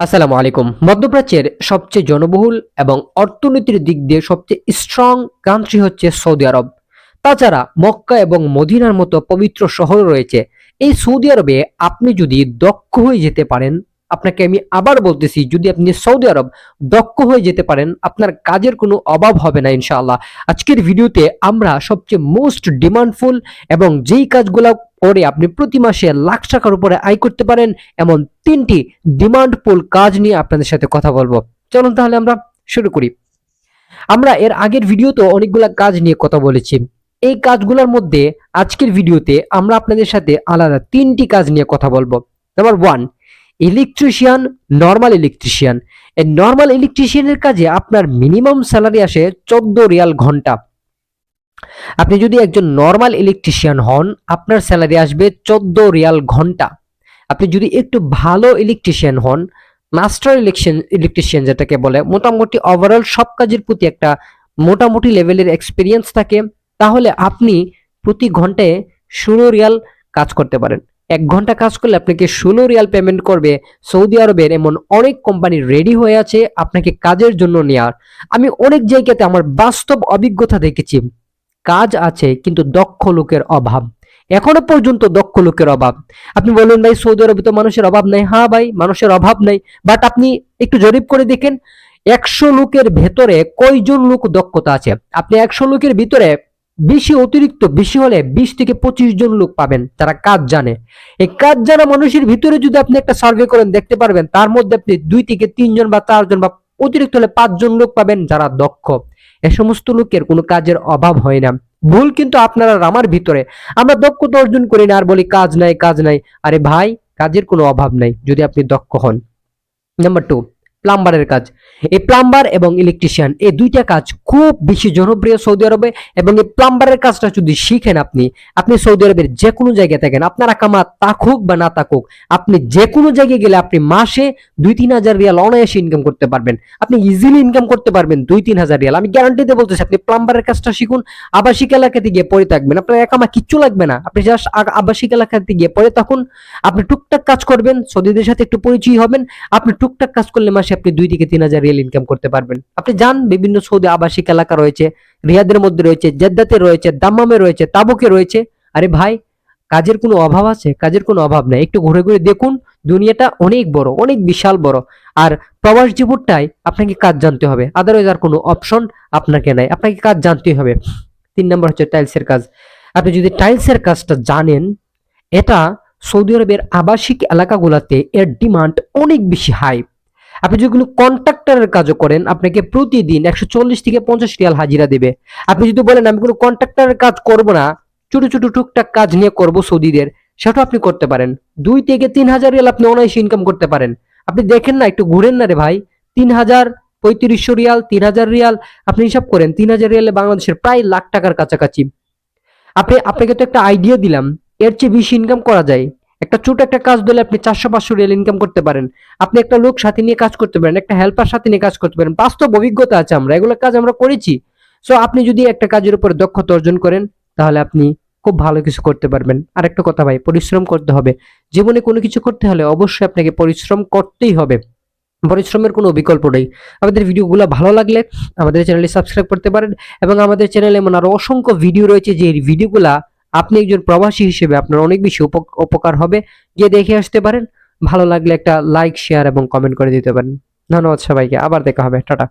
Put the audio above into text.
আসসালামু আলাইকুম। মধ্যপ্রাচ্যের সবচেয়ে জনবহুল এবং অর্থনীতির দিক দিয়ে সবচেয়ে স্ট্রং কান্ট্রি হচ্ছে সৌদি আরব। তাছাড়া মক্কা এবং মদিনার মতো পবিত্র শহর রয়েছে। এই সৌদি আরবে আপনি যদি দক্ষ হয়ে যেতে পারেন, আপনাকে আমি আবার বলতেছি, যদি আপনি সৌদি আরব দক্ষ হয়ে যেতে পারেন, আপনার কাজের কোনো অভাব হবে না ইনশাআল্লাহ। আজকের ভিডিওতে আমরা সবচেয়ে মোস্ট ডিমান্ডফুল এবং যেই কাজগুলো করে আপনি প্রতি মাসে লাখ টাকার উপরে আয় করতে পারেন এমন ৩টি ডিমান্ডফুল কাজ নিয়ে আপনাদের সাথে কথা বলবো। চলুন তাহলে আমরা শুরু করি। আমরা এর আগের ভিডিওতে অনেকগুলা কাজ নিয়ে কথা বলেছি। এই কাজগুলোর মধ্যে আজকের ভিডিওতে আমরা আপনাদের সাথে আলাদা ৩টি কাজ নিয়ে কথা বলবো। Number 1, electrician, normal electrician. এই নরমাল ইলেকট্রিশিয়ানের কাজে আপনার মিনিমাম স্যালারি আসে ১৪ রিয়াল ঘন্টা। আপনি যদি একজন নরমাল ইলেকট্রিশিয়ান হন, আপনার স্যালারি আসবে ১৪ রিয়াল ঘন্টা। আপনি যদি একটু ভালো ইলেকট্রিশিয়ান হন, মাস্টার ইলেকট্রিশিয়ান যেটাকে বলে, মোটামুটি ওভারঅল সব কাজের প্রতি একটা মোটামুটি লেভেলের এক্সপিরিয়েন্স থাকে, তাহলে আপনি প্রতি ঘন্টায় ১৬ রিয়াল কাজ করতে পারেন। ১ ঘন্টা কাজ করলে আপনাকে ১৬ রিয়াল পেমেন্ট করবে। সৌদি আরবের এমন অনেক কোম্পানি রেডি হয়ে আছে আপনাকে কাজের জন্য নেওয়ার। আমি অনেক জায়গাতে আমার বাস্তব অভিজ্ঞতা দেখেছি, কাজ আছে কিন্তু দক্ষ লোকের অভাব। এখনো পর্যন্ত দক্ষ লোকের অভাব। আপনি বলবেন ভাই সৌদি আরবে তো মানুষের অভাব নাই। হ্যাঁ ভাই, মানুষের অভাব নাই, বাট আপনি একটু জরিপ করে দেখেন ১০০ লোকের ভেতরে কয়জন লোক দক্ষতা আছে। আপনি ১০০ লোকের ভিতরে অতিরিক্ত বেশি হলে ২০ থেকে ২৫ জন লোক পাবেন যারা কাজ জানে। এই কাজ জানা মানুষের ভিতরে যদি আপনি একটা সার্ভে করেন, দেখতে পারবেন তার মধ্যে আপনি ২ থেকে ৩ জন বা ৪ জন বা অতিরিক্ত হলে ৫ জন লোক পাবেন যারা দক্ষ। এ সমস্ত লোকের কোনো কাজের অভাব হয় না। ভুল কিন্তু আপনার আর আমার ভিতরে। আমরা দক্ষতা অর্জন করি না আর বলি কাজ নাই, কাজ নাই। আরে ভাই, কাজের কোনো অভাব নাই যদি আপনি দক্ষ হন। নাম্বার 2, প্লাম্বারের কাজ। এই প্লাম্বার এবং ইলেকট্রিশিয়ান, এই দুইটা কাজ খুব বেশি জনপ্রিয় সৌদি আরবে। এবং এই প্লাম্বারের কাজটা যদি শিখেন আপনি, আপনি সৌদি আরবের যে কোনো জায়গায় থাকেন, আপনার আকামা থাকুক বা না থাকুক, আপনি যে কোনো জায়গায় গেলে আপনি মাসে ২-৩ হাজার রিয়াল অনায়াসে ইনকাম করতে পারবেন। আপনি ইজিলি ইনকাম করতে পারবেন ২-৩ হাজার রিয়াল। আমি গ্যারান্টি দিয়ে বলতেছি, আপনি প্লাম্বারের কাজটা শিখুন, আবাসিক এলাকাতে গিয়ে পড়ে থাকবেন, আপনার আকামা কিচ্ছু লাগবে না। আপনি জাস্ট আবাসিক এলাকাতে গিয়ে পড়ে থাকুন, আপনি টুকটাক কাজ করবেন, সৌদিদের সাথে একটু পরিচয় হবেন, আপনি টুকটাক কাজ করলে মাসে আপনি ২ থেকে ৩ হাজার রিয়াল ইনকাম করতে পারবেন। আপনি যান, বিভিন্ন সৌদি আবাসিক এলাকা রয়েছে, রিয়াদের মধ্যে রয়েছে, জেদ্দাতে রয়েছে, দাম্মামে রয়েছে, তাবুকে রয়েছে। আরে ভাই, কাজের কোনো অভাব আছে? কাজের কোনো অভাব নাই। একটু ঘুরে ঘুরে দেখুন, দুনিয়াটা অনেক বড়, অনেক বিশাল বড়। আর প্রবাস জীবনটাই আপনাকে কাজ জানতে হবে, আদারওয়াইজ আর কোনো অপশন আপনাকে নাই, আপনাকে কাজ জানতেই হবে। ৩ নম্বর হচ্ছে টাইলসের কাজ। আপনি যদি টাইলসের কাজটা জানেন, এটা সৌদি আরবের আবাসিক এলাকাগুলোতে এর ডিমান্ড অনেক বেশি হাই। আপনি যদি কোনো কন্ট্রাক্টরের কাজও করেন, আপনাকে প্রতিদিন ১৪০ থেকে ৫০ রিয়াল হাজিরা দেবে। আপনি যদি বলেন আমি কোনো কন্ট্রাক্টরের কাজ করব না, ছোট ছোট টুকটাক কাজ নিয়ে করব সৌদিদের, সেটাও আপনি করতে পারেন। ২ থেকে ৩ হাজার রিয়াল আপনি অনায়াসে ইনকাম করতে পারেন। আপনি দেখেন না, একটু ঘুরেন না রে ভাই। ৩,০০০, ৩৫০০ রিয়াল, ৩,০০০ রিয়াল, আপনি হিসাব করেন ৩,০০০ রিয়ালে বাংলাদেশের প্রায় লাখ টাকার কাছাকাছি। আপনাকে তো একটা আইডিয়া দিলাম, এর চেয়ে বেশি ইনকাম করা যায়। একটা ছোট একটা কাজ দিলে আপনি ৪০০-৫০০ রিয়াল ইনকাম করতে পারেন। আপনি একটা লোক সাথে নিয়ে কাজ করতে পারেন, একটা হেল্পার সাথে নিয়ে কাজ করতে পারেন। বাস্তব অভিজ্ঞতা আছে, এগুলো কাজ আমরা করেছি। সো আপনি যদি একটা কাজের উপরে দক্ষতা অর্জন করেন, তাহলে আপনি খুব ভালো কিছু করতে পারবেন। আর একটা কথা ভাই, পরিশ্রম করতে হবে। জীবনে কোনো কিছু করতে হলে অবশ্যই আপনাকে পরিশ্রম করতেই হবে। পরিশ্রমের কোনো বিকল্প নেই। আমাদের ভিডিওগুলো ভালো লাগলে আমাদের চ্যানেলটি সাবস্ক্রাইব করতে পারেন, এবং আমাদের চ্যানেলে এমন আরো অসংখ্য ভিডিও রয়েছে যে ভিডিওগুলা আপনি একজন প্রবাসী হিসেবে আপনার অনেক বেশি উপকার হবে, গিয়ে দেখে আসতে পারেন। ভালো লাগলে একটা লাইক, শেয়ার এবং কমেন্ট করে দিতে পারেন। ধন্যবাদ সবাইকে, আবার দেখা হবে, টাটা।